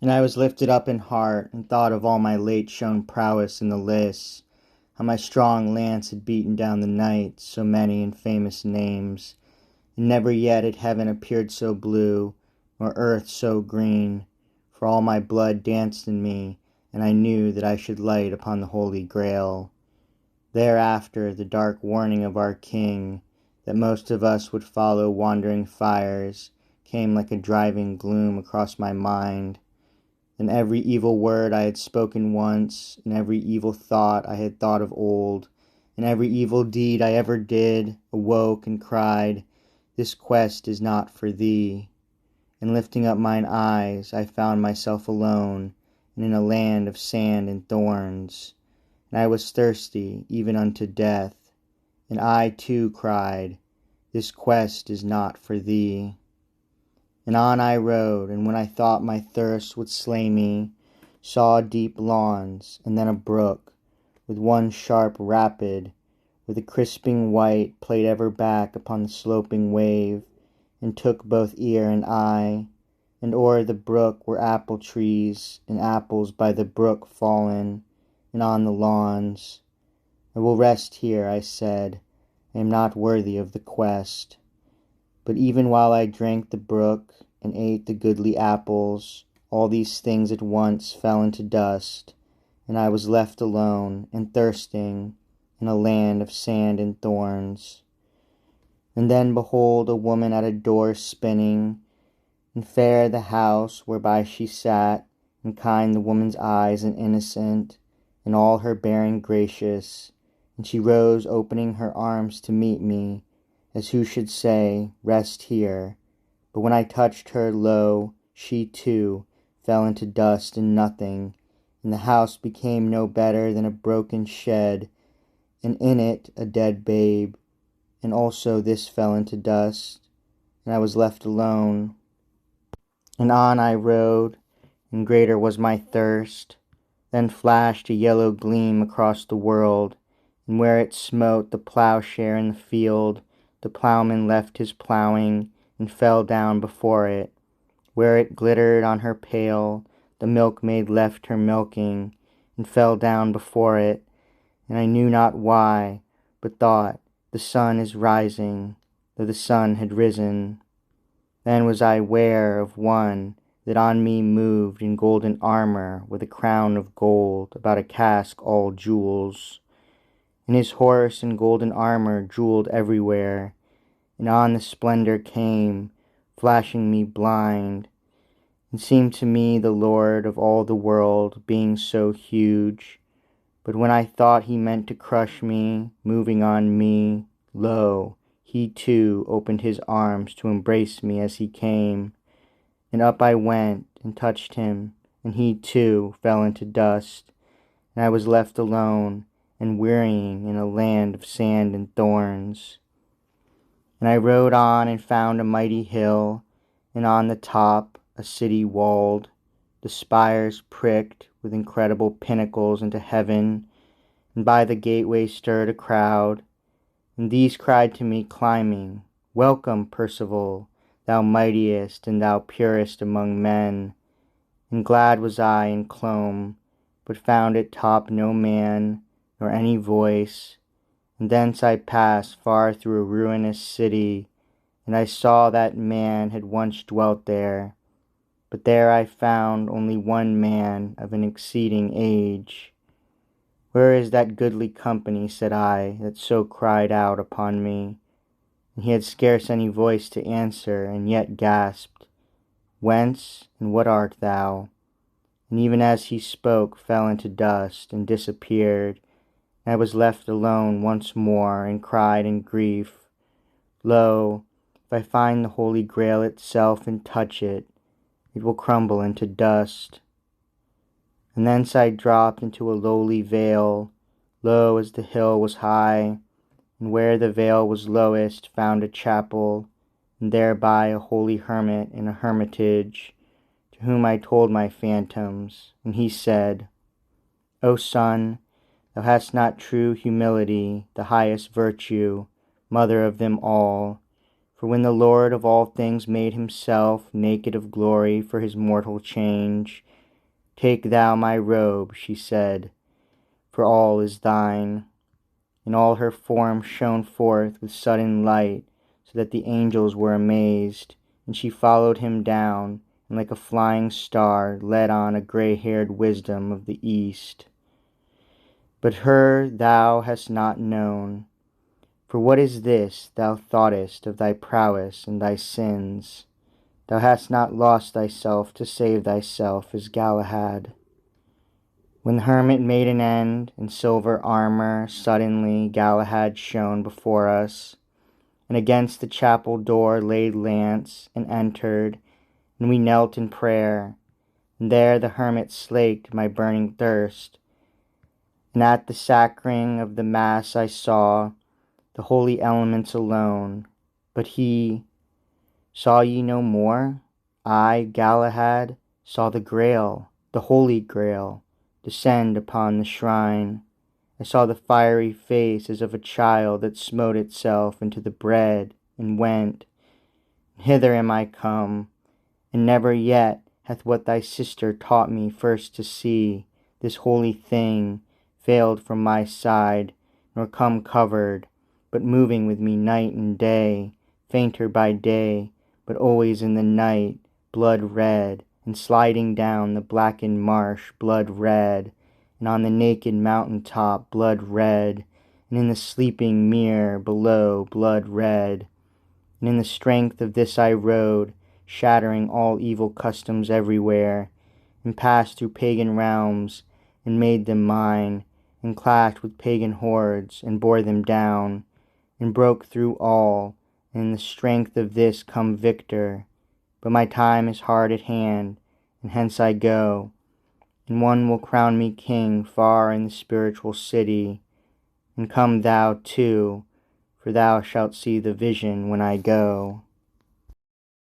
And I was lifted up in heart, and thought of all my late shown prowess in the lists, how my strong lance had beaten down the knights, so many and famous names, and never yet had heaven appeared so blue, nor earth so green, for all my blood danced in me, and I knew that I should light upon the holy Grail. Thereafter the dark warning of our King, that most of us would follow wandering fires, came like a driving gloom across my mind. And every evil word I had spoken once, and every evil thought I had thought of old, and every evil deed I ever did, awoke and cried, "This quest is not for thee." And lifting up mine eyes, I found myself alone, and in a land of sand and thorns. And I was thirsty, even unto death, and I too cried, "This quest is not for thee." And on I rode, and when I thought my thirst would slay me, saw deep lawns, and then a brook, with one sharp rapid, where the crisping white played ever back upon the sloping wave, and took both ear and eye. And o'er the brook were apple trees, and apples by the brook fallen, and on the lawns. "I will rest here," I said, "I am not worthy of the quest." But even while I drank the brook, and ate the goodly apples, all these things at once fell into dust, and I was left alone and thirsting in a land of sand and thorns. And then behold a woman at a door spinning, and fair the house whereby she sat, and kind the woman's eyes and innocent, and all her bearing gracious. And she rose opening her arms to meet me, as who should say, "Rest here." But when I touched her, lo, she too fell into dust and nothing, and the house became no better than a broken shed, and in it a dead babe, and also this fell into dust, and I was left alone. And on I rode, and greater was my thirst. Then flashed a yellow gleam across the world, and where it smote the plowshare in the field, the plowman left his plowing, and fell down before it. Where it glittered on her pail, the milkmaid left her milking, and fell down before it. And I knew not why, but thought, "The sun is rising," though the sun had risen. Then was I ware of one that on me moved in golden armour, with a crown of gold about a casque all jewels. And his horse in golden armour jewelled everywhere, and on the splendour came, flashing me blind, and seemed to me the lord of all the world, being so huge. But when I thought he meant to crush me, moving on me, lo, he too opened his arms to embrace me as he came. And up I went and touched him, and he too fell into dust, and I was left alone and wearying in a land of sand and thorns. And I rode on and found a mighty hill, and on the top a city walled, the spires pricked with incredible pinnacles into heaven, and by the gateway stirred a crowd. And these cried to me climbing, "Welcome, Percival, thou mightiest and thou purest among men." And glad was I and clomb, but found it top no man, nor any voice. And thence I passed far through a ruinous city, and I saw that man had once dwelt there. But there I found only one man of an exceeding age. "Where is that goodly company," said I, "that so cried out upon me?" And he had scarce any voice to answer, and yet gasped, "Whence, and what art thou?" And even as he spoke fell into dust, and disappeared. And I was left alone once more, and cried in grief, "Lo, if I find the Holy Grail itself and touch it, it will crumble into dust." And thence I dropped into a lowly vale, low as the hill was high, and where the vale was lowest found a chapel, and thereby a holy hermit in a hermitage, to whom I told my phantoms, and he said, "O son, thou hast not true humility, the highest virtue, mother of them all, For when the Lord of all things made himself naked of glory for his mortal change, "Take thou my robe," she said, "for all is thine." And all her form shone forth with sudden light, so that the angels were amazed, and she followed him down, and like a flying star led on a grey-haired wisdom of the East. But her thou hast not known. For what is this thou thoughtest of thy prowess and thy sins? Thou hast not lost thyself to save thyself as Galahad. When the hermit made an end, in silver armour, suddenly Galahad shone before us, and against the chapel door laid lance, and entered, and we knelt in prayer, and there the hermit slaked my burning thirst, and at the sacring of the mass I saw the holy elements alone. But saw ye no more? I, Galahad, saw the Grail, the holy Grail, descend upon the shrine. I saw the fiery face as of a child that smote itself into the bread and went. Hither am I come, and never yet hath what thy sister taught me first to see, this holy thing, failed from my side, nor come covered, but moving with me night and day, fainter by day, but always in the night, blood red, and sliding down the blackened marsh, blood red, and on the naked mountain top, blood red, and in the sleeping mere below, blood red. And in the strength of this I rode, shattering all evil customs everywhere, and passed through pagan realms, and made them mine, and clashed with pagan hordes, and bore them down, and broke through all, and in the strength of this come victor. But my time is hard at hand, and hence I go, and one will crown me king far in the spiritual city. And come thou too, for thou shalt see the vision when I go.